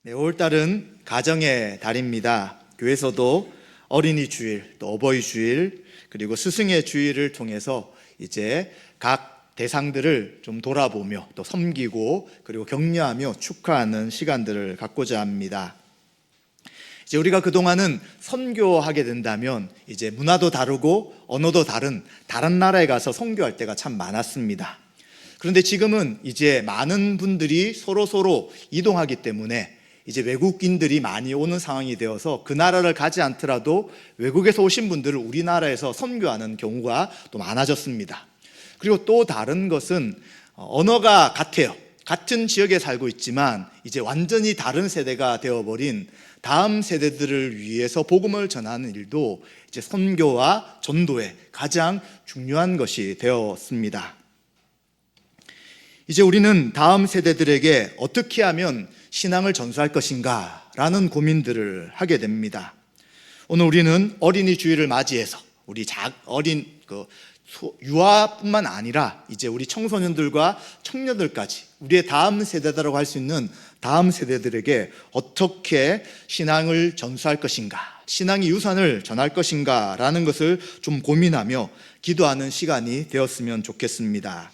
네, 5월달은 가정의 달입니다. 교회에서도 어린이 주일, 또 어버이 주일, 그리고 스승의 주일을 통해서 이제 각 대상들을 좀 돌아보며 또 섬기고 그리고 격려하며 축하하는 시간들을 갖고자 합니다. 이제 우리가 그동안은 선교하게 된다면 이제 문화도 다르고 언어도 다른 나라에 가서 선교할 때가 참 많았습니다. 그런데 지금은 이제 많은 분들이 서로 이동하기 때문에 이제 외국인들이 많이 오는 상황이 되어서 그 나라를 가지 않더라도 외국에서 오신 분들을 우리나라에서 선교하는 경우가 또 많아졌습니다. 그리고 또 다른 것은 언어가 같아요. 같은 지역에 살고 있지만 이제 완전히 다른 세대가 되어버린 다음 세대들을 위해서 복음을 전하는 일도 이제 선교와 전도의 가장 중요한 것이 되었습니다. 이제 우리는 다음 세대들에게 어떻게 하면 신앙을 전수할 것인가 라는 고민들을 하게 됩니다. 오늘 우리는 어린이 주일을 맞이해서 우리 유아뿐만 아니라 이제 우리 청소년들과 청년들까지 우리의 다음 세대다라고 할 수 있는 다음 세대들에게 어떻게 신앙을 전수할 것인가, 신앙의 유산을 전할 것인가 라는 것을 좀 고민하며 기도하는 시간이 되었으면 좋겠습니다.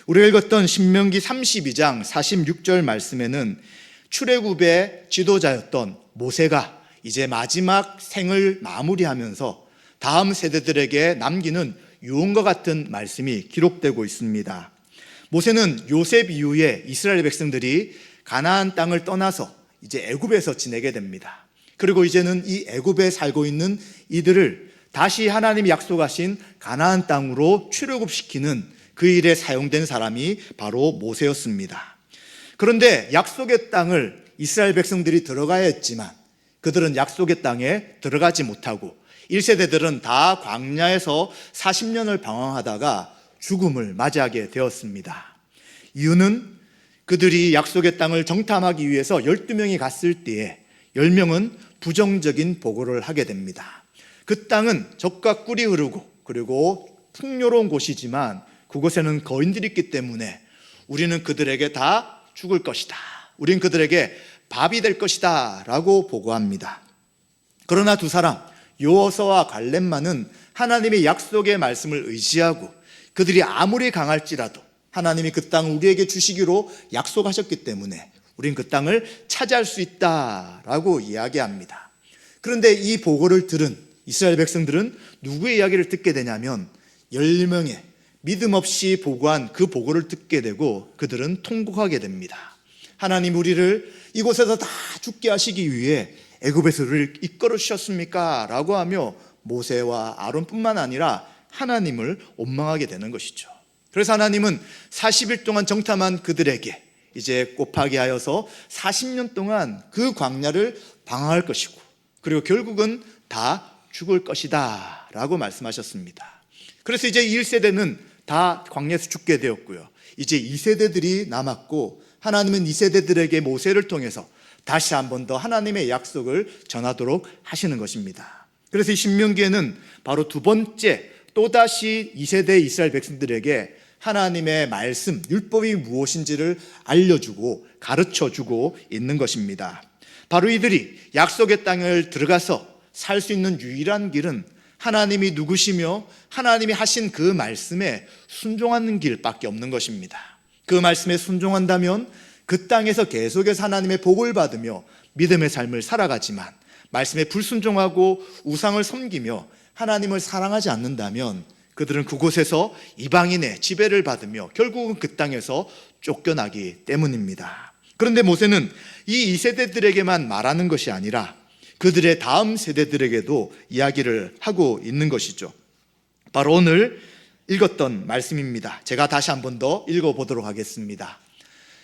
우리가 읽었던 신명기 32장 46절 말씀에는 출애굽의 지도자였던 모세가 이제 마지막 생을 마무리하면서 다음 세대들에게 남기는 유언과 같은 말씀이 기록되고 있습니다. 모세는 요셉 이후에 이스라엘 백성들이 가나안 땅을 떠나서 이제 애굽에서 지내게 됩니다. 그리고 이제는 이 애굽에 살고 있는 이들을 다시 하나님이 약속하신 가나안 땅으로 출애굽시키는 그 일에 사용된 사람이 바로 모세였습니다. 그런데 약속의 땅을 이스라엘 백성들이 들어가야 했지만 그들은 약속의 땅에 들어가지 못하고 1세대들은 다 광야에서 40년을 방황하다가 죽음을 맞이하게 되었습니다. 이유는 그들이 약속의 땅을 정탐하기 위해서 12명이 갔을 때에 10명은 부정적인 보고를 하게 됩니다. 그 땅은 젖과 꿀이 흐르고 그리고 풍요로운 곳이지만 그곳에는 거인들이 있기 때문에 우리는 그들에게 다 죽을 것이다. 우린 그들에게 밥이 될 것이다 라고 보고합니다. 그러나 두 사람 여호수아와 갈렙만은 하나님의 약속의 말씀을 의지하고 그들이 아무리 강할지라도 하나님이 그 땅을 우리에게 주시기로 약속하셨기 때문에 우린 그 땅을 차지할 수 있다라고 이야기합니다. 그런데 이 보고를 들은 이스라엘 백성들은 누구의 이야기를 듣게 되냐면 10명의 믿음 없이 보고한 그 보고를 듣게 되고 그들은 통곡하게 됩니다. 하나님 우리를 이곳에서 다 죽게 하시기 위해 애굽에서 우리를 이끌어 주셨습니까? 라고 하며 모세와 아론뿐만 아니라 하나님을 원망하게 되는 것이죠. 그래서 하나님은 40일 동안 정탐한 그들에게 이제 곱하게 하여서 40년 동안 그 광야를 방황할 것이고 그리고 결국은 다 죽을 것이다 라고 말씀하셨습니다. 그래서 이제 1세대는 다 광야에서 죽게 되었고요. 이제 2세대들이 남았고 하나님은 2세대들에게 모세를 통해서 다시 한 번 더 하나님의 약속을 전하도록 하시는 것입니다. 그래서 이 신명기에는 바로 두 번째 또다시 2세대 이스라엘 백성들에게 하나님의 말씀, 율법이 무엇인지를 알려주고 가르쳐주고 있는 것입니다. 바로 이들이 약속의 땅을 들어가서 살 수 있는 유일한 길은 하나님이 누구시며 하나님이 하신 그 말씀에 순종하는 길밖에 없는 것입니다. 그 말씀에 순종한다면 그 땅에서 계속해서 하나님의 복을 받으며 믿음의 삶을 살아가지만 말씀에 불순종하고 우상을 섬기며 하나님을 사랑하지 않는다면 그들은 그곳에서 이방인의 지배를 받으며 결국은 그 땅에서 쫓겨나기 때문입니다. 그런데 모세는 이 2세대들에게만 말하는 것이 아니라 그들의 다음 세대들에게도 이야기를 하고 있는 것이죠. 바로 오늘 읽었던 말씀입니다. 제가 다시 한 번 더 읽어보도록 하겠습니다.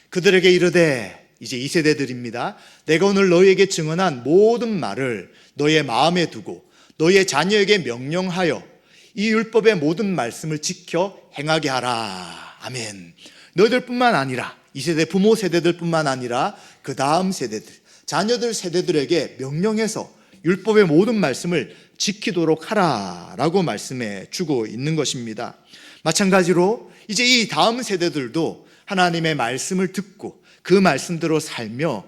그들에게 이르되, 이제 2세대들입니다. 내가 오늘 너희에게 증언한 모든 말을 너희의 마음에 두고 너희의 자녀에게 명령하여 이 율법의 모든 말씀을 지켜 행하게 하라. 아멘. 너희들뿐만 아니라 2세대 부모 세대들뿐만 아니라 그 다음 세대들, 자녀들 세대들에게 명령해서 율법의 모든 말씀을 지키도록 하라라고 말씀해 주고 있는 것입니다. 마찬가지로 이제 이 다음 세대들도 하나님의 말씀을 듣고 그 말씀대로 살며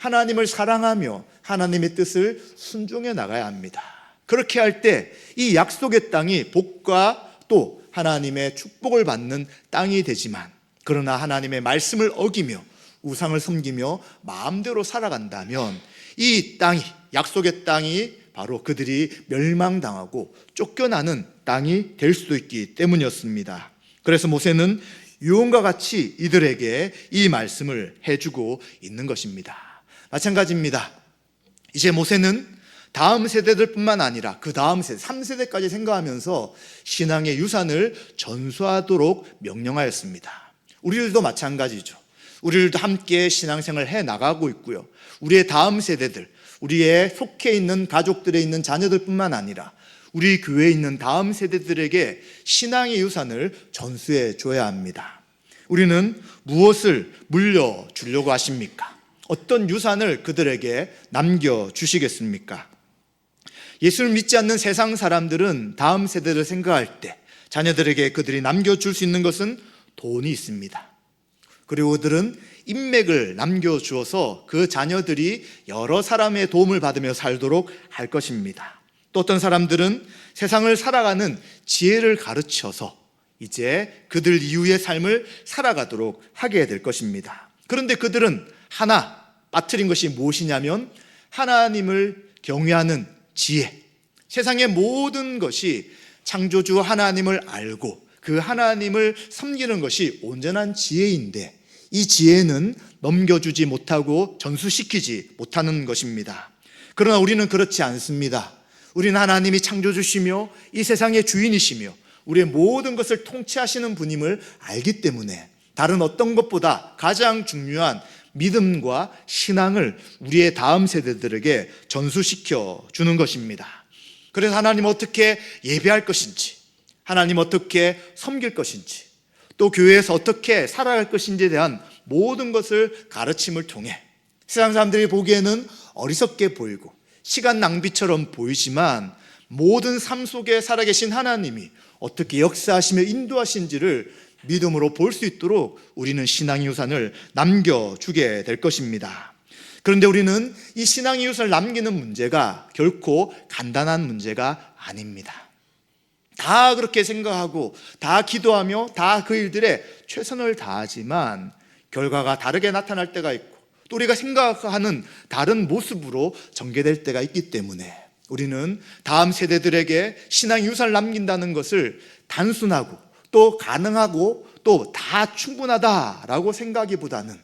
하나님을 사랑하며 하나님의 뜻을 순종해 나가야 합니다. 그렇게 할 때 이 약속의 땅이 복과 또 하나님의 축복을 받는 땅이 되지만, 그러나 하나님의 말씀을 어기며 우상을 섬기며 마음대로 살아간다면 이 땅이, 약속의 땅이 바로 그들이 멸망당하고 쫓겨나는 땅이 될 수도 있기 때문이었습니다. 그래서 모세는 유언과 같이 이들에게 이 말씀을 해주고 있는 것입니다. 마찬가지입니다. 이제 모세는 다음 세대들뿐만 아니라 그 다음 세대, 3세대까지 생각하면서 신앙의 유산을 전수하도록 명령하였습니다. 우리들도 마찬가지죠. 우리들도 함께 신앙생활을 해나가고 있고요. 우리의 다음 세대들, 우리의 속해 있는 가족들에 있는 자녀들뿐만 아니라 우리 교회에 있는 다음 세대들에게 신앙의 유산을 전수해 줘야 합니다. 우리는 무엇을 물려주려고 하십니까? 어떤 유산을 그들에게 남겨주시겠습니까? 예수를 믿지 않는 세상 사람들은 다음 세대를 생각할 때 자녀들에게 그들이 남겨줄 수 있는 것은 돈이 있습니다. 그리고 그들은 인맥을 남겨주어서 그 자녀들이 여러 사람의 도움을 받으며 살도록 할 것입니다. 또 어떤 사람들은 세상을 살아가는 지혜를 가르쳐서 이제 그들 이후의 삶을 살아가도록 하게 될 것입니다. 그런데 그들은 하나 빠뜨린 것이 무엇이냐면 하나님을 경외하는 지혜. 세상의 모든 것이 창조주 하나님을 알고 그 하나님을 섬기는 것이 온전한 지혜인데 이 지혜는 넘겨주지 못하고 전수시키지 못하는 것입니다. 그러나 우리는 그렇지 않습니다. 우리는 하나님이 창조주시며 이 세상의 주인이시며 우리의 모든 것을 통치하시는 분임을 알기 때문에 다른 어떤 것보다 가장 중요한 믿음과 신앙을 우리의 다음 세대들에게 전수시켜 주는 것입니다. 그래서 하나님 어떻게 예배할 것인지, 하나님 어떻게 섬길 것인지, 또 교회에서 어떻게 살아갈 것인지에 대한 모든 것을 가르침을 통해 세상 사람들이 보기에는 어리석게 보이고 시간 낭비처럼 보이지만 모든 삶 속에 살아계신 하나님이 어떻게 역사하시며 인도하신지를 믿음으로 볼 수 있도록 우리는 신앙의 유산을 남겨주게 될 것입니다. 그런데 우리는 이 신앙의 유산을 남기는 문제가 결코 간단한 문제가 아닙니다. 다 그렇게 생각하고 다 기도하며 다 그 일들에 최선을 다하지만 결과가 다르게 나타날 때가 있고 또 우리가 생각하는 다른 모습으로 전개될 때가 있기 때문에 우리는 다음 세대들에게 신앙의 유산을 남긴다는 것을 단순하고 또 가능하고 또 다 충분하다라고 생각하기보다는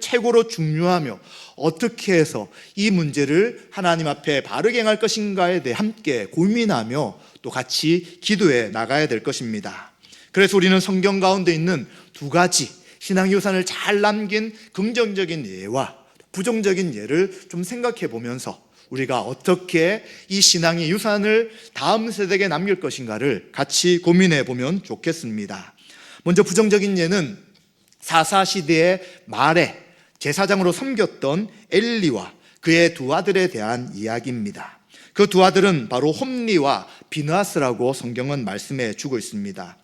최고로 중요하며 어떻게 해서 이 문제를 하나님 앞에 바르게 행할 것인가에 대해 함께 고민하며 또 같이 기도해 나가야 될 것입니다. 그래서 우리는 성경 가운데 있는 두 가지 신앙의 유산을 잘 남긴 긍정적인 예와 부정적인 예를 좀 생각해 보면서 우리가 어떻게 이 신앙의 유산을 다음 세대에게 남길 것인가를 같이 고민해 보면 좋겠습니다. 먼저 부정적인 예는 사사시대의 말에 제사장으로 섬겼던 엘리와 그의 두 아들에 대한 이야기입니다. 그 두 아들은 바로 홈리와 비느하스라고 성경은 말씀해 주고 있습니다.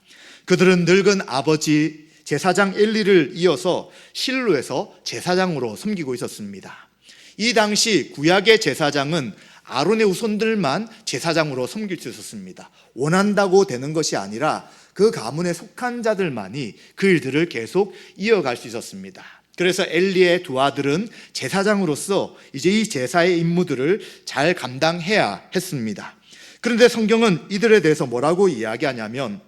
그들은 늙은 아버지 제사장 엘리를 이어서 실로에서 제사장으로 섬기고 있었습니다. 이 당시 구약의 제사장은 아론의 후손들만 제사장으로 섬길 수 있었습니다. 원한다고 되는 것이 아니라 그 가문에 속한 자들만이 그 일들을 계속 이어갈 수 있었습니다. 그래서 엘리의 두 아들은 제사장으로서 이제 이 제사의 임무들을 잘 감당해야 했습니다. 그런데 성경은 이들에 대해서 뭐라고 이야기하냐면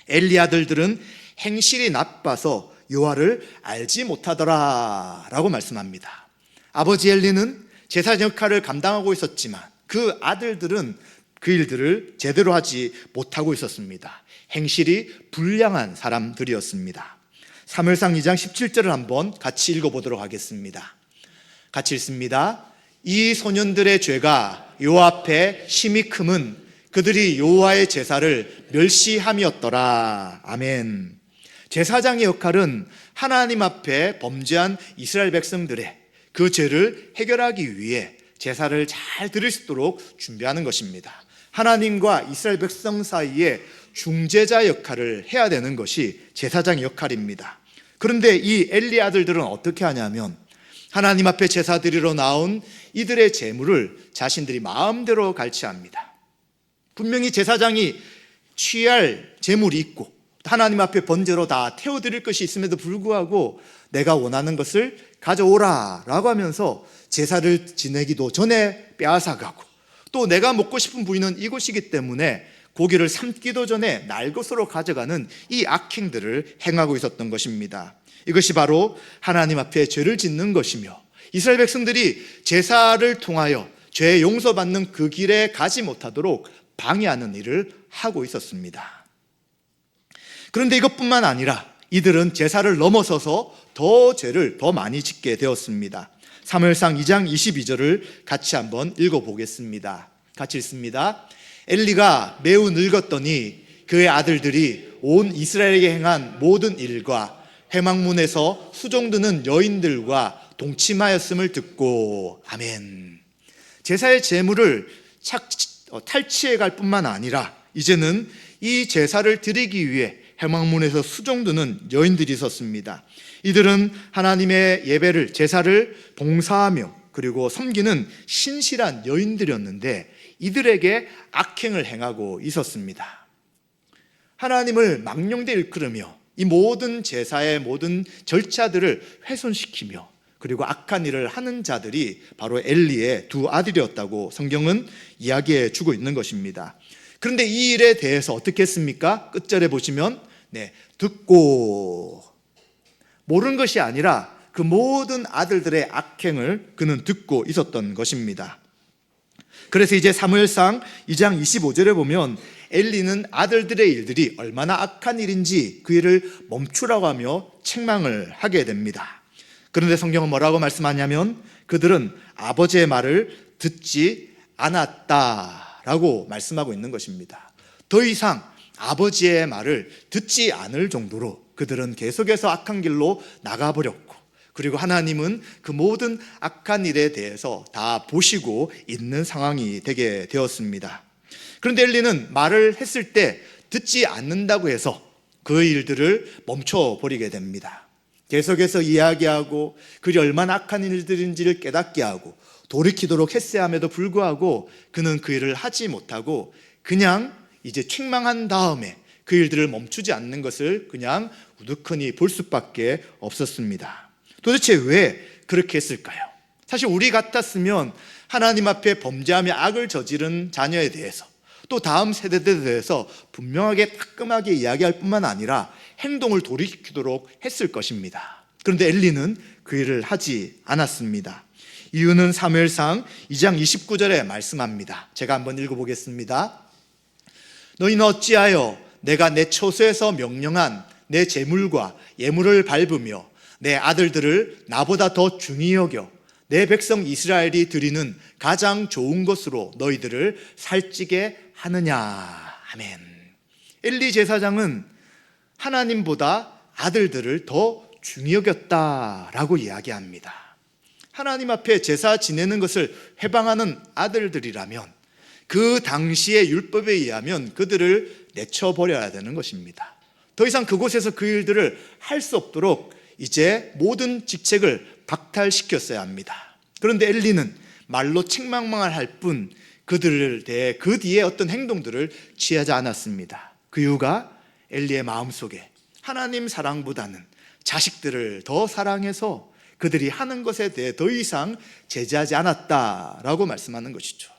엘리 아들들은 행실이 나빠서 여호와를 알지 못하더라 라고 말씀합니다. 아버지 엘리는 제사장 역할을 감당하고 있었지만 그 아들들은 그 일들을 제대로 하지 못하고 있었습니다. 행실이 불량한 사람들이었습니다. 사무엘상 2장 17절을 한번 같이 읽어보도록 하겠습니다. 같이 읽습니다. 이 소년들의 죄가 여호와 앞에 심히 크면 그들이 여호와의 제사를 멸시함이었더라. 아멘. 제사장의 역할은 하나님 앞에 범죄한 이스라엘 백성들의 그 죄를 해결하기 위해 제사를 잘 드릴 수 있도록 준비하는 것입니다. 하나님과 이스라엘 백성 사이에 중재자 역할을 해야 되는 것이 제사장의 역할입니다. 그런데 이 엘리 아들들은 어떻게 하냐면 하나님 앞에 제사 드리러 나온 이들의 제물을 자신들이 마음대로 갈취합니다. 분명히 제사장이 취할 제물이 있고 하나님 앞에 번제로 다 태워드릴 것이 있음에도 불구하고 내가 원하는 것을 가져오라 라고 하면서 제사를 지내기도 전에 빼앗아가고, 또 내가 먹고 싶은 부위는 이곳이기 때문에 고기를 삶기도 전에 날 것으로 가져가는 이 악행들을 행하고 있었던 것입니다. 이것이 바로 하나님 앞에 죄를 짓는 것이며 이스라엘 백성들이 제사를 통하여 죄 용서받는 그 길에 가지 못하도록 방해하는 일을 하고 있었습니다. 그런데 이것뿐만 아니라 이들은 제사를 넘어서서 더 죄를 더 많이 짓게 되었습니다. 사무엘상 2장 22절을 같이 한번 읽어보겠습니다. 같이 읽습니다. 엘리가 매우 늙었더니 그의 아들들이 온 이스라엘에게 행한 모든 일과 회막문에서 수종드는 여인들과 동침하였음을 듣고. 아멘. 제사의 제물을 탈취해 갈 뿐만 아니라 이제는 이 제사를 드리기 위해 회막문에서 수종드는 여인들이 있었습니다. 이들은 하나님의 예배를, 제사를 봉사하며 그리고 섬기는 신실한 여인들이었는데 이들에게 악행을 행하고 있었습니다. 하나님을 망령되이 일컬으며 이 모든 제사의 모든 절차들을 훼손시키며 그리고 악한 일을 하는 자들이 바로 엘리의 두 아들이었다고 성경은 이야기해 주고 있는 것입니다. 그런데 이 일에 대해서 어떻게 했습니까? 끝절에 보시면 듣고, 모르는 것이 아니라 그 모든 아들들의 악행을 그는 듣고 있었던 것입니다. 그래서 이제 사무엘상 2장 25절에 보면 엘리는 아들들의 일들이 얼마나 악한 일인지 그 일을 멈추라고 하며 책망을 하게 됩니다. 그런데 성경은 뭐라고 말씀하냐면 그들은 아버지의 말을 듣지 않았다라고 말씀하고 있는 것입니다. 더 이상 아버지의 말을 듣지 않을 정도로 그들은 계속해서 악한 길로 나가버렸고, 그리고 하나님은 그 모든 악한 일에 대해서 다 보시고 있는 상황이 되게 되었습니다. 그런데 엘리는 말을 했을 때 듣지 않는다고 해서 그 일들을 멈춰버리게 됩니다. 계속해서 이야기하고 그리 얼마나 악한 일들인지를 깨닫게 하고 돌이키도록 했어야 함에도 불구하고 그는 그 일을 하지 못하고 그냥 이제 책망한 다음에 그 일들을 멈추지 않는 것을 그냥 우두커니 볼 수밖에 없었습니다. 도대체 왜 그렇게 했을까요? 사실 우리 같았으면 하나님 앞에 범죄하며 악을 저지른 자녀에 대해서 또 다음 세대들에 대해서 분명하게 따끔하게 이야기할 뿐만 아니라 행동을 돌이키도록 했을 것입니다. 그런데 엘리는 그 일을 하지 않았습니다. 이유는 사무엘상 2장 29절에 말씀합니다. 제가 한번 읽어보겠습니다. 너희는 어찌하여 내가 내 처소에서 명령한 내 제물과 예물을 밟으며 내 아들들을 나보다 더 중히 여겨 내 백성 이스라엘이 드리는 가장 좋은 것으로 너희들을 살찌게 하느냐. 아멘. 엘리 제사장은 하나님보다 아들들을 더 중히 여겼다라고 이야기합니다. 하나님 앞에 제사 지내는 것을 회방하는 아들들이라면 그 당시의 율법에 의하면 그들을 내쳐버려야 되는 것입니다. 더 이상 그곳에서 그 일들을 할 수 없도록 이제 모든 직책을 박탈시켰어야 합니다. 그런데 엘리는 말로 책망만 할 뿐 그들에 대해 그 뒤에 어떤 행동들을 취하지 않았습니다. 그 이유가 엘리의 마음속에 하나님 사랑보다는 자식들을 더 사랑해서 그들이 하는 것에 대해 더 이상 제재하지 않았다라고 말씀하는 것이죠.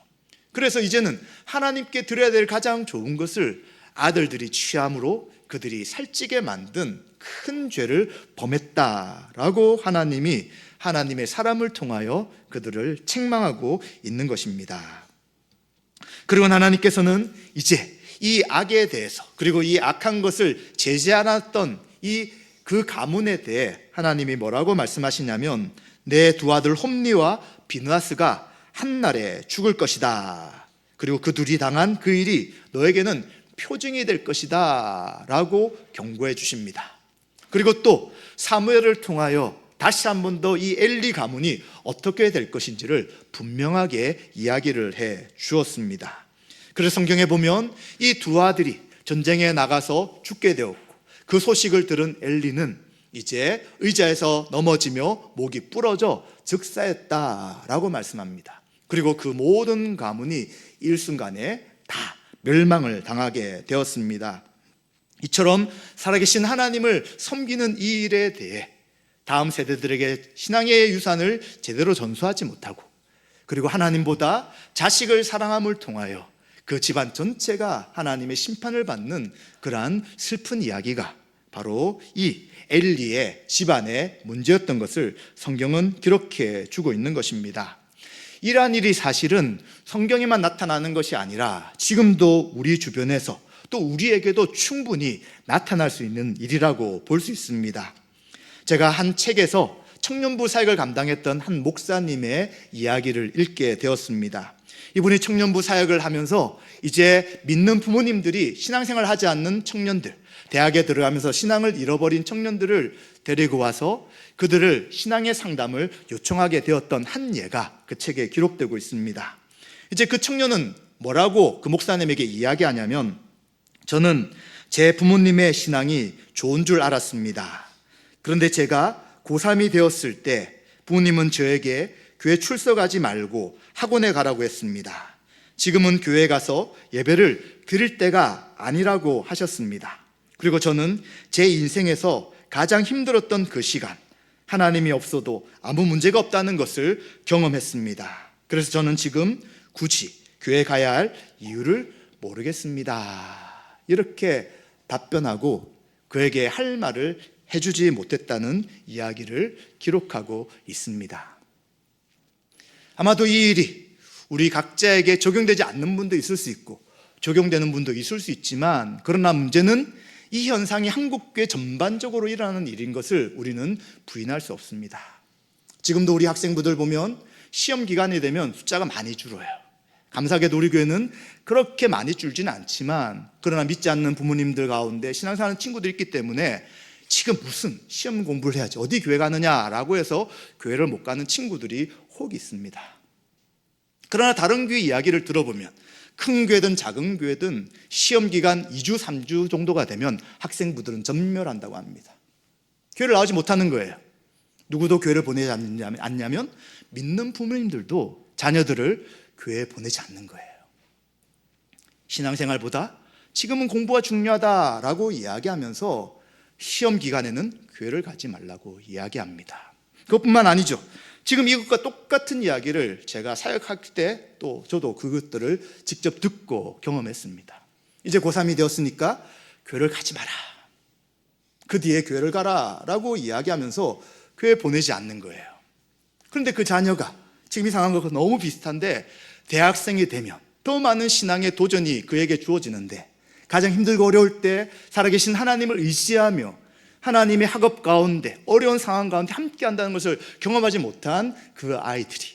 그래서 이제는 하나님께 드려야 될 가장 좋은 것을 아들들이 취함으로 그들이 살찌게 만든 큰 죄를 범했다라고 하나님이 하나님의 사람을 통하여 그들을 책망하고 있는 것입니다. 그리고 하나님께서는 이제 이 악에 대해서 그리고 이 악한 것을 제재 않았던 그 가문에 대해 하나님이 뭐라고 말씀하시냐면 내 두 아들 홈리와 비느하스가 한날에 죽을 것이다. 그리고 그 둘이 당한 그 일이 너에게는 표징이 될 것이다 라고 경고해 주십니다. 그리고 또 사무엘을 통하여 다시 한 번 더 이 엘리 가문이 어떻게 될 것인지를 분명하게 이야기를 해 주었습니다. 그래서 성경에 보면 이 두 아들이 전쟁에 나가서 죽게 되었고 그 소식을 들은 엘리는 이제 의자에서 넘어지며 목이 부러져 즉사했다라고 말씀합니다. 그리고 그 모든 가문이 일순간에 다 멸망을 당하게 되었습니다. 이처럼 살아계신 하나님을 섬기는 이 일에 대해 다음 세대들에게 신앙의 유산을 제대로 전수하지 못하고, 그리고 하나님보다 자식을 사랑함을 통하여 그 집안 전체가 하나님의 심판을 받는 그러한 슬픈 이야기가 바로 이 엘리의 집안의 문제였던 것을 성경은 기록해 주고 있는 것입니다. 이러한 일이 사실은 성경에만 나타나는 것이 아니라 지금도 우리 주변에서 또 우리에게도 충분히 나타날 수 있는 일이라고 볼 수 있습니다. 제가 한 책에서 청년부 사역을 감당했던 한 목사님의 이야기를 읽게 되었습니다. 이분이 청년부 사역을 하면서 이제 믿는 부모님들이 신앙생활을 하지 않는 청년들, 대학에 들어가면서 신앙을 잃어버린 청년들을 데리고 와서 그들을 신앙의 상담을 요청하게 되었던 한 예가 그 책에 기록되고 있습니다. 이제 그 청년은 뭐라고 그 목사님에게 이야기하냐면, 저는 제 부모님의 신앙이 좋은 줄 알았습니다. 그런데 제가 고3이 되었을 때 부모님은 저에게 교회 출석하지 말고 학원에 가라고 했습니다. 지금은 교회에 가서 예배를 드릴 때가 아니라고 하셨습니다. 그리고 저는 제 인생에서 가장 힘들었던 그 시간, 하나님이 없어도 아무 문제가 없다는 것을 경험했습니다. 그래서 저는 지금 굳이 교회에 가야 할 이유를 모르겠습니다. 이렇게 답변하고 그에게 할 말을 해주지 못했다는 이야기를 기록하고 있습니다. 아마도 이 일이 우리 각자에게 적용되지 않는 분도 있을 수 있고 적용되는 분도 있을 수 있지만, 그러나 문제는 이 현상이 한국교회 전반적으로 일어나는 일인 것을 우리는 부인할 수 없습니다. 지금도 우리 학생부들 보면 시험 기간이 되면 숫자가 많이 줄어요. 감사하게도 우리 교회는 그렇게 많이 줄지는 않지만, 그러나 믿지 않는 부모님들 가운데 신앙생활하는 친구들이 있기 때문에 지금 무슨 시험 공부를 해야지 어디 교회 가느냐라고 해서 교회를 못 가는 친구들이 혹 있습니다. 그러나 다른 교회 이야기를 들어보면 큰 교회든 작은 교회든 시험 기간 2주, 3주 정도가 되면 학생부들은 전멸한다고 합니다. 교회를 나오지 못하는 거예요. 누구도 교회를 보내지 않냐면 믿는 부모님들도 자녀들을 교회에 보내지 않는 거예요. 신앙생활보다 지금은 공부가 중요하다라고 이야기하면서 시험 기간에는 교회를 가지 말라고 이야기합니다. 그것뿐만 아니죠. 지금 이것과 똑같은 이야기를 제가 사역할 때 또 저도 그것들을 직접 듣고 경험했습니다. 이제 고3이 되었으니까 교회를 가지 마라, 그 뒤에 교회를 가라 라고 이야기하면서 교회 보내지 않는 거예요. 그런데 그 자녀가 지금 이 상황과 너무 비슷한데 대학생이 되면 더 많은 신앙의 도전이 그에게 주어지는데, 가장 힘들고 어려울 때 살아계신 하나님을 의지하며 하나님의 학업 가운데 어려운 상황 가운데 함께 한다는 것을 경험하지 못한 그 아이들이,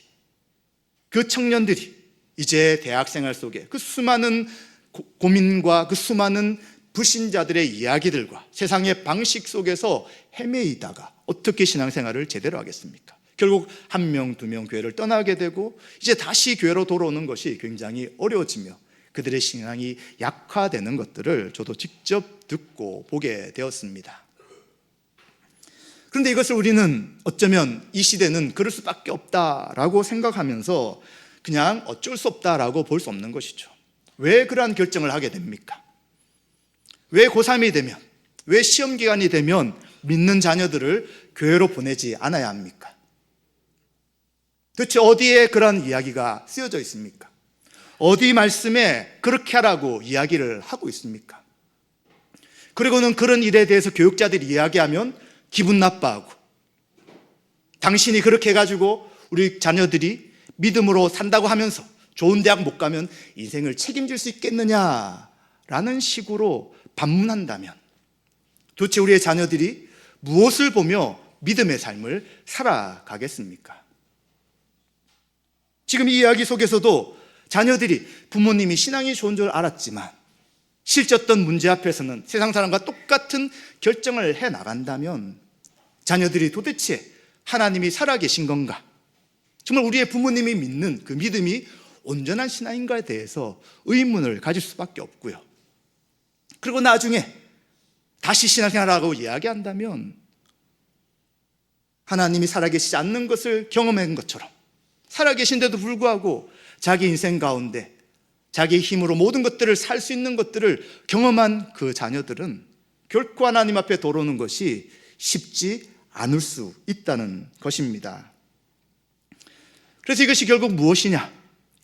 그 청년들이 이제 대학생활 속에 그 수많은 고민과 그 수많은 불신자들의 이야기들과 세상의 방식 속에서 헤매이다가 어떻게 신앙생활을 제대로 하겠습니까? 결국 한 명, 두 명 교회를 떠나게 되고 이제 다시 교회로 돌아오는 것이 굉장히 어려워지며 그들의 신앙이 약화되는 것들을 저도 직접 듣고 보게 되었습니다. 그런데 이것을 우리는 어쩌면 이 시대는 그럴 수밖에 없다라고 생각하면서 그냥 어쩔 수 없다라고 볼 수 없는 것이죠. 왜 그러한 결정을 하게 됩니까? 왜 고3이 되면, 왜 시험 기간이 되면 믿는 자녀들을 교회로 보내지 않아야 합니까? 도대체 어디에 그런 이야기가 쓰여져 있습니까? 어디 말씀에 그렇게 하라고 이야기를 하고 있습니까? 그리고는 그런 일에 대해서 교육자들이 이야기하면 기분 나빠하고, 당신이 그렇게 해가지고 우리 자녀들이 믿음으로 산다고 하면서 좋은 대학 못 가면 인생을 책임질 수 있겠느냐라는 식으로 반문한다면 도대체 우리의 자녀들이 무엇을 보며 믿음의 삶을 살아가겠습니까? 지금 이 이야기 속에서도 자녀들이 부모님이 신앙이 좋은 줄 알았지만 실졌던 문제 앞에서는 세상 사람과 똑같은 결정을 해 나간다면 자녀들이 도대체 하나님이 살아계신 건가? 정말 우리의 부모님이 믿는 그 믿음이 온전한 신앙인가에 대해서 의문을 가질 수밖에 없고요. 그리고 나중에 다시 신앙생활하고 이야기한다면 하나님이 살아계시지 않는 것을 경험한 것처럼 살아계신데도 불구하고 자기 인생 가운데 자기 힘으로 모든 것들을 살 수 있는 것들을 경험한 그 자녀들은 결코 하나님 앞에 돌아오는 것이 쉽지 않을 수 있다는 것입니다. 그래서 이것이 결국 무엇이냐?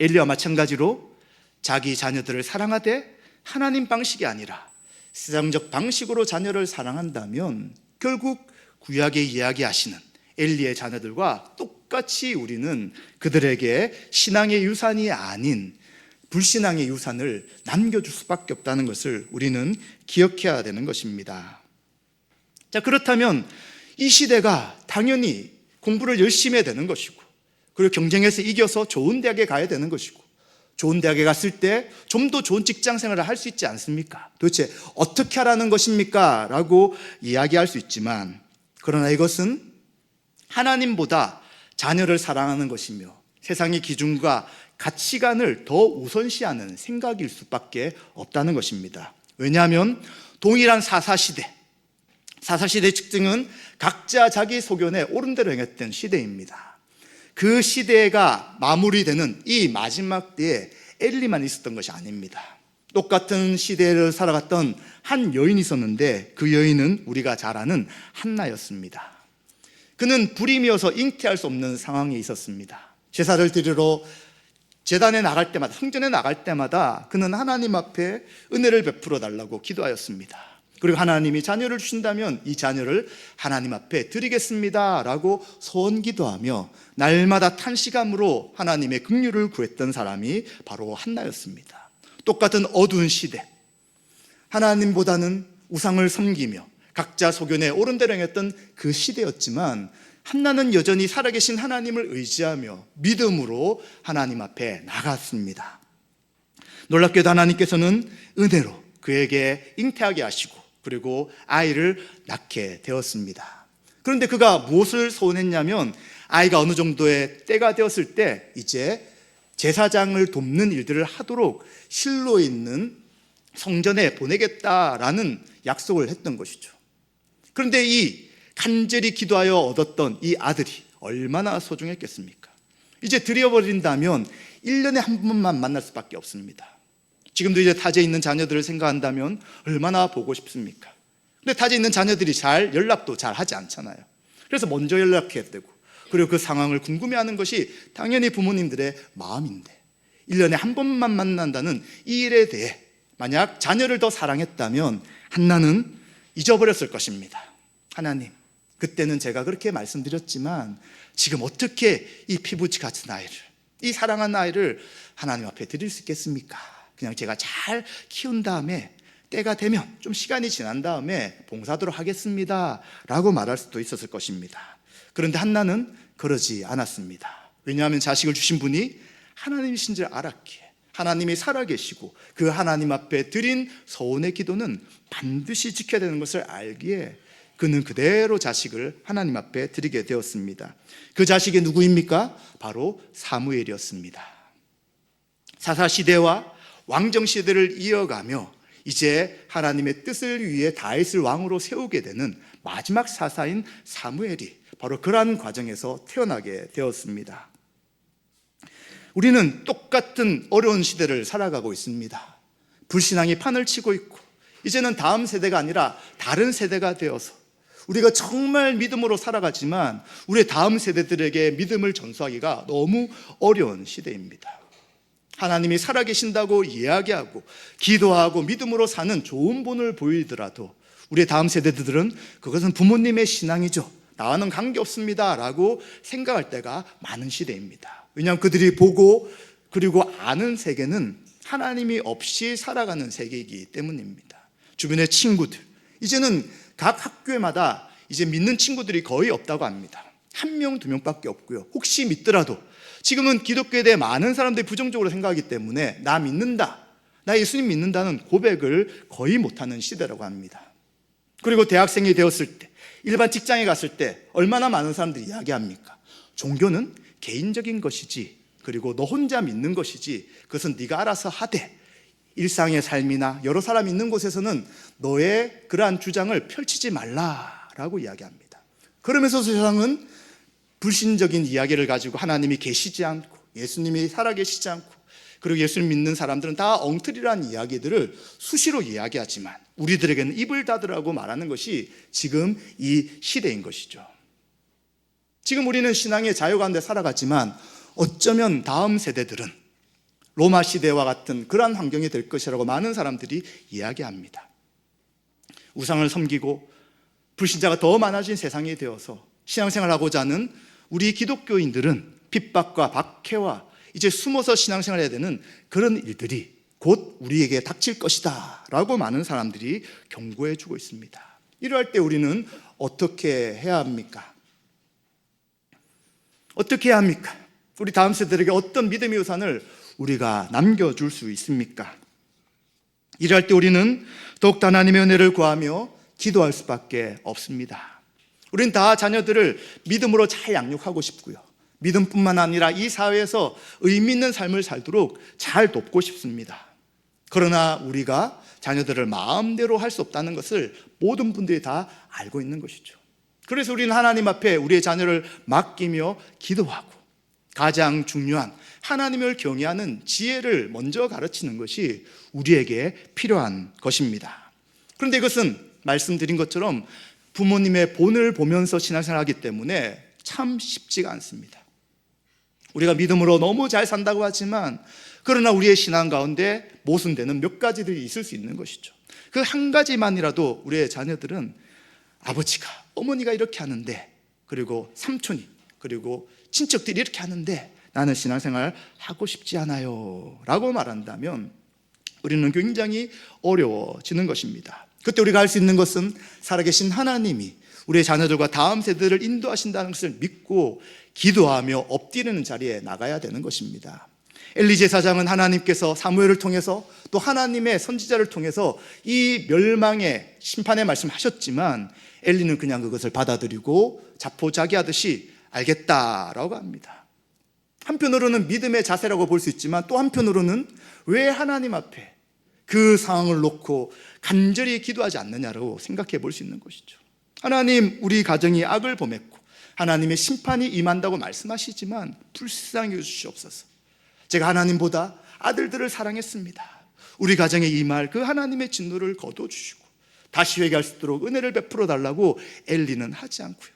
엘리야와 마찬가지로 자기 자녀들을 사랑하되 하나님 방식이 아니라 세상적 방식으로 자녀를 사랑한다면 결국 구약에 이야기하시는 엘리의 자녀들과 똑같이 우리는 그들에게 신앙의 유산이 아닌 불신앙의 유산을 남겨줄 수밖에 없다는 것을 우리는 기억해야 되는 것입니다. 자, 그렇다면 이 시대가 당연히 공부를 열심히 해야 되는 것이고, 그리고 경쟁에서 이겨서 좋은 대학에 가야 되는 것이고, 좋은 대학에 갔을 때 좀 더 좋은 직장 생활을 할 수 있지 않습니까? 도대체 어떻게 하라는 것입니까? 라고 이야기할 수 있지만, 그러나 이것은 하나님보다 자녀를 사랑하는 것이며 세상의 기준과 가치관을 더 우선시하는 생각일 수밖에 없다는 것입니다. 왜냐하면 동일한 사사시대의 특징은 각자 자기 소견에 옳은 대로 행했던 시대입니다. 그 시대가 마무리되는 이 마지막 때에 엘리만 있었던 것이 아닙니다. 똑같은 시대를 살아갔던 한 여인이 있었는데 그 여인은 우리가 잘 아는 한나였습니다. 그는 불임이어서 잉태할 수 없는 상황에 있었습니다. 제사를 드리러 제단에 나갈 때마다, 성전에 나갈 때마다 그는 하나님 앞에 은혜를 베풀어 달라고 기도하였습니다. 그리고 하나님이 자녀를 주신다면 이 자녀를 하나님 앞에 드리겠습니다 라고 소원 기도하며 날마다 탄식함으로 하나님의 긍휼을 구했던 사람이 바로 한나였습니다. 똑같은 어두운 시대, 하나님보다는 우상을 섬기며 각자 소견에 옳은 대로 행했던 그 시대였지만 한나는 여전히 살아계신 하나님을 의지하며 믿음으로 하나님 앞에 나갔습니다. 놀랍게도 하나님께서는 은혜로 그에게 잉태하게 하시고 그리고 아이를 낳게 되었습니다. 그런데 그가 무엇을 소원했냐면 아이가 어느 정도의 때가 되었을 때 이제 제사장을 돕는 일들을 하도록 실로에 있는 성전에 보내겠다라는 약속을 했던 것이죠. 그런데 이 간절히 기도하여 얻었던 이 아들이 얼마나 소중했겠습니까? 이제 드려버린다면 1년에 한 번만 만날 수밖에 없습니다. 지금도 이제 타지에 있는 자녀들을 생각한다면 얼마나 보고 싶습니까? 근데 타지에 있는 자녀들이 잘 연락도 잘 하지 않잖아요. 그래서 먼저 연락해야 되고, 그리고 그 상황을 궁금해하는 것이 당연히 부모님들의 마음인데 1년에 한 번만 만난다는 이 일에 대해 만약 자녀를 더 사랑했다면 한나는 잊어버렸을 것입니다. 하나님, 그때는 제가 그렇게 말씀드렸지만 지금 어떻게 이 피부치 같은 아이를, 이 사랑하는 아이를 하나님 앞에 드릴 수 있겠습니까? 그냥 제가 잘 키운 다음에 때가 되면 좀 시간이 지난 다음에 봉사하도록 하겠습니다 라고 말할 수도 있었을 것입니다. 그런데 한나는 그러지 않았습니다. 왜냐하면 자식을 주신 분이 하나님이신 줄 알았기에, 하나님이 살아계시고 그 하나님 앞에 드린 서원의 기도는 반드시 지켜야 되는 것을 알기에 그는 그대로 자식을 하나님 앞에 드리게 되었습니다. 그 자식이 누구입니까? 바로 사무엘이었습니다. 사사시대와 왕정시대를 이어가며 이제 하나님의 뜻을 위해 다윗을 왕으로 세우게 되는 마지막 사사인 사무엘이 바로 그러한 과정에서 태어나게 되었습니다. 우리는 똑같은 어려운 시대를 살아가고 있습니다. 불신앙이 판을 치고 있고 이제는 다음 세대가 아니라 다른 세대가 되어서 우리가 정말 믿음으로 살아가지만 우리의 다음 세대들에게 믿음을 전수하기가 너무 어려운 시대입니다. 하나님이 살아계신다고 이야기하고 기도하고 믿음으로 사는 좋은 본을 보이더라도 우리의 다음 세대들은 그것은 부모님의 신앙이죠, 나와는 관계없습니다 라고 생각할 때가 많은 시대입니다. 왜냐하면 그들이 보고 그리고 아는 세계는 하나님이 없이 살아가는 세계이기 때문입니다. 주변의 친구들, 이제는 각 학교마다 이제 믿는 친구들이 거의 없다고 합니다. 1명, 2명밖에 없고요. 혹시 믿더라도 지금은 기독교에 대해 많은 사람들이 부정적으로 생각하기 때문에 나 믿는다, 나 예수님 믿는다는 고백을 거의 못하는 시대라고 합니다. 그리고 대학생이 되었을 때, 일반 직장에 갔을 때 얼마나 많은 사람들이 이야기합니까? 종교는 개인적인 것이지, 그리고 너 혼자 믿는 것이지, 그것은 네가 알아서 하되 일상의 삶이나 여러 사람 있는 곳에서는 너의 그러한 주장을 펼치지 말라라고 이야기합니다. 그러면서 세상은 불신적인 이야기를 가지고 하나님이 계시지 않고 예수님이 살아계시지 않고 그리고 예수를 믿는 사람들은 다 엉터리라는 이야기들을 수시로 이야기하지만 우리들에게는 입을 닫으라고 말하는 것이 지금 이 시대인 것이죠. 지금 우리는 신앙의 자유 가운데 살아가지만 어쩌면 다음 세대들은 로마 시대와 같은 그러한 환경이 될 것이라고 많은 사람들이 이야기합니다. 우상을 섬기고 불신자가 더 많아진 세상이 되어서 신앙생활하고자 하는 우리 기독교인들은 핍박과 박해와 이제 숨어서 신앙생활을 해야 되는 그런 일들이 곧 우리에게 닥칠 것이다 라고 많은 사람들이 경고해 주고 있습니다. 이러할 때 우리는 어떻게 해야 합니까? 어떻게 해야 합니까? 우리 다음 세대들에게 어떤 믿음의 유산을 우리가 남겨줄 수 있습니까? 이러할 때 우리는 더욱더 하나님의 은혜를 구하며 기도할 수밖에 없습니다. 우리는 다 자녀들을 믿음으로 잘 양육하고 싶고요, 믿음뿐만 아니라 이 사회에서 의미 있는 삶을 살도록 잘 돕고 싶습니다. 그러나 우리가 자녀들을 마음대로 할 수 없다는 것을 모든 분들이 다 알고 있는 것이죠. 그래서 우리는 하나님 앞에 우리의 자녀를 맡기며 기도하고 가장 중요한 하나님을 경외하는 지혜를 먼저 가르치는 것이 우리에게 필요한 것입니다. 그런데 이것은 말씀드린 것처럼 부모님의 본을 보면서 신앙생활하기 때문에 참 쉽지가 않습니다. 우리가 믿음으로 너무 잘 산다고 하지만 그러나 우리의 신앙 가운데 모순되는 몇 가지들이 있을 수 있는 것이죠. 그 한 가지만이라도 우리의 자녀들은 아버지가, 어머니가 이렇게 하는데, 그리고 삼촌이, 그리고 친척들이 이렇게 하는데 나는 신앙생활 하고 싶지 않아요 라고 말한다면 우리는 굉장히 어려워지는 것입니다. 그때 우리가 할 수 있는 것은 살아계신 하나님이 우리의 자녀들과 다음 세대를 인도하신다는 것을 믿고 기도하며 엎드리는 자리에 나가야 되는 것입니다. 엘리 제사장은 하나님께서 사무엘을 통해서 또 하나님의 선지자를 통해서 이 멸망의 심판의 말씀하셨지만 엘리는 그냥 그것을 받아들이고 자포자기하듯이 알겠다라고 합니다. 한편으로는 믿음의 자세라고 볼 수 있지만 또 한편으로는 왜 하나님 앞에 그 상황을 놓고 간절히 기도하지 않느냐고 생각해 볼 수 있는 것이죠. 하나님, 우리 가정이 악을 범했고 하나님의 심판이 임한다고 말씀하시지만 불쌍히 여주시옵소서. 제가 하나님보다 아들들을 사랑했습니다. 우리 가정에 임할 그 하나님의 진노를 거둬주시고 다시 회개할 수 있도록 은혜를 베풀어 달라고 엘리는 하지 않고요,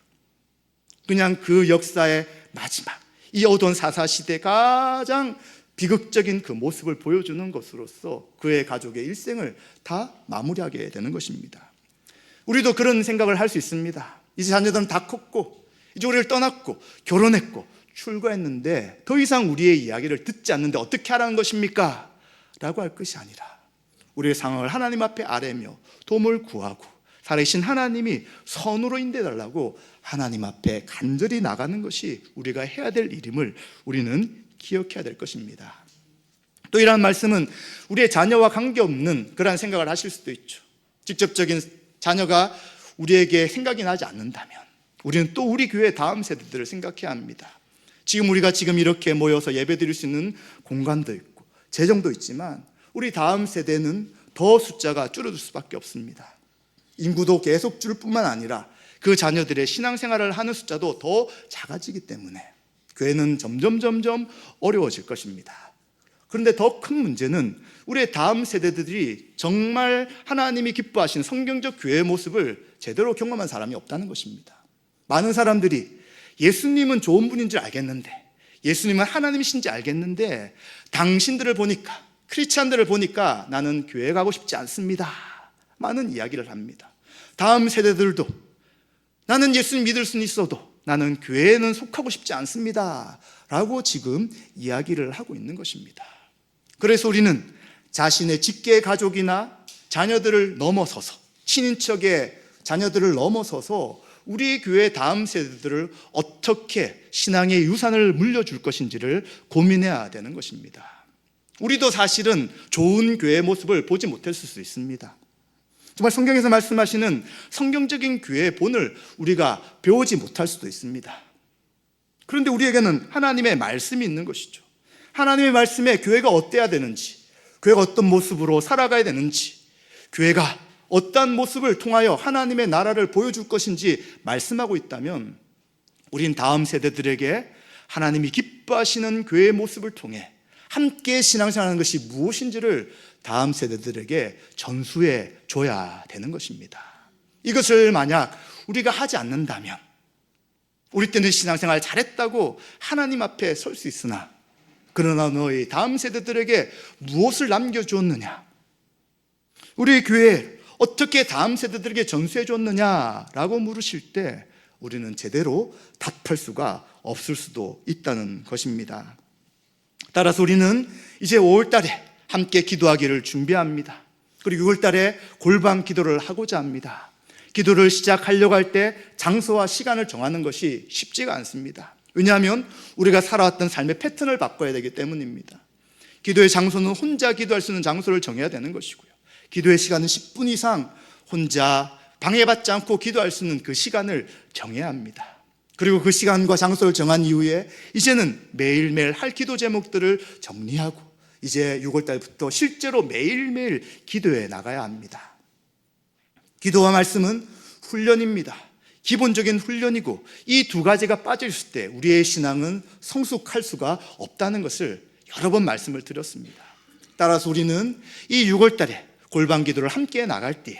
그냥 그 역사의 마지막, 이 어두운 사사시대 가장 비극적인 그 모습을 보여주는 것으로서 그의 가족의 일생을 다 마무리하게 되는 것입니다. 우리도 그런 생각을 할 수 있습니다. 이제 자녀들은 다 컸고 이제 우리를 떠났고 결혼했고 출가했는데 더 이상 우리의 이야기를 듣지 않는데 어떻게 하라는 것입니까? 라고 할 것이 아니라 우리의 상황을 하나님 앞에 아뢰며 도움을 구하고 살아계신 하나님이 선으로 인도해달라고 하나님 앞에 간절히 나가는 것이 우리가 해야 될 일임을 우리는 기억해야 될 것입니다. 또 이러한 말씀은 우리의 자녀와 관계없는 그러한 생각을 하실 수도 있죠. 직접적인 자녀가 우리에게 생각이 나지 않는다면 우리는 또 우리 교회 다음 세대들을 생각해야 합니다. 지금 우리가 지금 이렇게 모여서 예배드릴 수 있는 공간도 있고 재정도 있지만 우리 다음 세대는 더 숫자가 줄어들 수밖에 없습니다. 인구도 계속 줄 뿐만 아니라 그 자녀들의 신앙생활을 하는 숫자도 더 작아지기 때문에 교회는 점점 어려워질 것입니다. 그런데 더 큰 문제는 우리의 다음 세대들이 정말 하나님이 기뻐하시는 성경적 교회의 모습을 제대로 경험한 사람이 없다는 것입니다. 많은 사람들이 예수님은 좋은 분인 줄 알겠는데, 예수님은 하나님이신지 알겠는데 당신들을 보니까, 크리스찬들을 보니까 나는 교회 가고 싶지 않습니다, 많은 이야기를 합니다. 다음 세대들도 나는 예수님 믿을 수는 있어도 나는 교회에는 속하고 싶지 않습니다 라고 지금 이야기를 하고 있는 것입니다. 그래서 우리는 자신의 직계 가족이나 자녀들을 넘어서서, 친인척의 자녀들을 넘어서서 우리 교회 다음 세대들을 어떻게 신앙의 유산을 물려줄 것인지를 고민해야 되는 것입니다. 우리도 사실은 좋은 교회의 모습을 보지 못했을 수 있습니다. 정말 성경에서 말씀하시는 성경적인 교회의 본을 우리가 배우지 못할 수도 있습니다. 그런데 우리에게는 하나님의 말씀이 있는 것이죠. 하나님의 말씀에 교회가 어때야 되는지, 교회가 어떤 모습으로 살아가야 되는지, 교회가 어떠한 모습을 통하여 하나님의 나라를 보여줄 것인지 말씀하고 있다면 우린 다음 세대들에게 하나님이 기뻐하시는 교회의 모습을 통해 함께 신앙생활하는 것이 무엇인지를 다음 세대들에게 전수해 줘야 되는 것입니다. 이것을 만약 우리가 하지 않는다면 우리 때는 신앙생활 잘했다고 하나님 앞에 설 수 있으나 그러나 너희 다음 세대들에게 무엇을 남겨주었느냐, 우리 교회 어떻게 다음 세대들에게 전수해 줬느냐라고 물으실 때 우리는 제대로 답할 수가 없을 수도 있다는 것입니다. 따라서 우리는 이제 5월 달에 함께 기도하기를 준비합니다. 그리고 6월 달에 골방 기도를 하고자 합니다. 기도를 시작하려고 할 때 장소와 시간을 정하는 것이 쉽지가 않습니다. 왜냐하면 우리가 살아왔던 삶의 패턴을 바꿔야 되기 때문입니다. 기도의 장소는 혼자 기도할 수 있는 장소를 정해야 되는 것이고요. 기도의 시간은 10분 이상 혼자 방해받지 않고 기도할 수 있는 그 시간을 정해야 합니다. 그리고 그 시간과 장소를 정한 이후에 이제는 매일매일 할 기도 제목들을 정리하고 이제 6월 달부터 실제로 매일매일 기도해 나가야 합니다. 기도와 말씀은 훈련입니다. 기본적인 훈련이고 이 두 가지가 빠져 있을 때 우리의 신앙은 성숙할 수가 없다는 것을 여러 번 말씀을 드렸습니다. 따라서 우리는 이 6월 달에 골방 기도를 함께 나갈 때에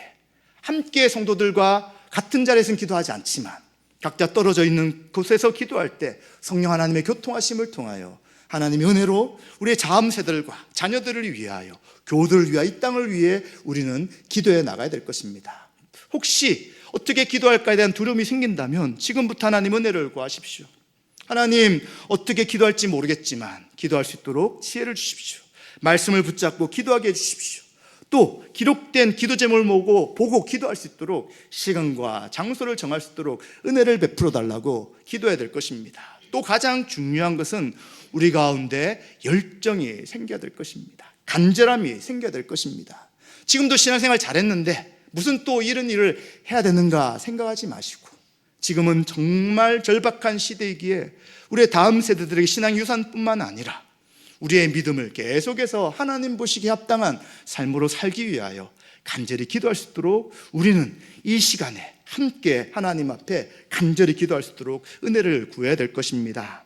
함께 성도들과 같은 자리에서는 기도하지 않지만 각자 떨어져 있는 곳에서 기도할 때 성령 하나님의 교통하심을 통하여 하나님의 은혜로 우리의 다음 세대들과 자녀들을 위하여 교우들을 위하여 이 땅을 위해 우리는 기도해 나가야 될 것입니다. 혹시 어떻게 기도할까에 대한 두려움이 생긴다면 지금부터 하나님 은혜를 구하십시오. 하나님, 어떻게 기도할지 모르겠지만 기도할 수 있도록 지혜를 주십시오. 말씀을 붙잡고 기도하게 해주십시오. 또 기록된 기도 제목을 보고 기도할 수 있도록 시간과 장소를 정할 수 있도록 은혜를 베풀어 달라고 기도해야 될 것입니다. 또 가장 중요한 것은 우리 가운데 열정이 생겨야 될 것입니다. 간절함이 생겨야 될 것입니다. 지금도 신앙생활 잘했는데 무슨 또 이런 일을 해야 되는가 생각하지 마시고 지금은 정말 절박한 시대이기에 우리의 다음 세대들에게 신앙 유산뿐만 아니라 우리의 믿음을 계속해서 하나님 보시기에 합당한 삶으로 살기 위하여 간절히 기도할 수 있도록 우리는 이 시간에 함께 하나님 앞에 간절히 기도할 수 있도록 은혜를 구해야 될 것입니다.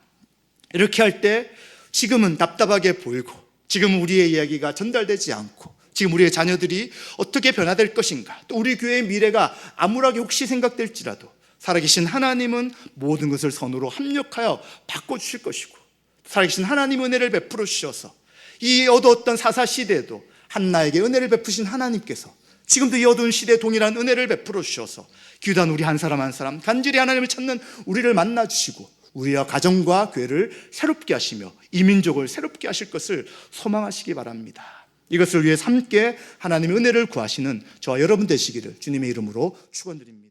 이렇게 할 때 지금은 답답하게 보이고 지금 우리의 이야기가 전달되지 않고 지금 우리의 자녀들이 어떻게 변화될 것인가, 또 우리 교회의 미래가 암울하게 혹시 생각될지라도 살아계신 하나님은 모든 것을 선으로 합력하여 바꿔주실 것이고 살아계신 하나님 은혜를 베풀어 주셔서 이 어두웠던 사사시대에도 한나에게 은혜를 베푸신 하나님께서 지금도 이 어두운 시대에 동일한 은혜를 베풀어 주셔서 귀한 우리 한 사람 한 사람 간절히 하나님을 찾는 우리를 만나 주시고 우리와 가정과 교회를 새롭게 하시며 이 민족을 새롭게 하실 것을 소망하시기 바랍니다. 이것을 위해 함께 하나님의 은혜를 구하시는 저와 여러분 되시기를 주님의 이름으로 축원드립니다.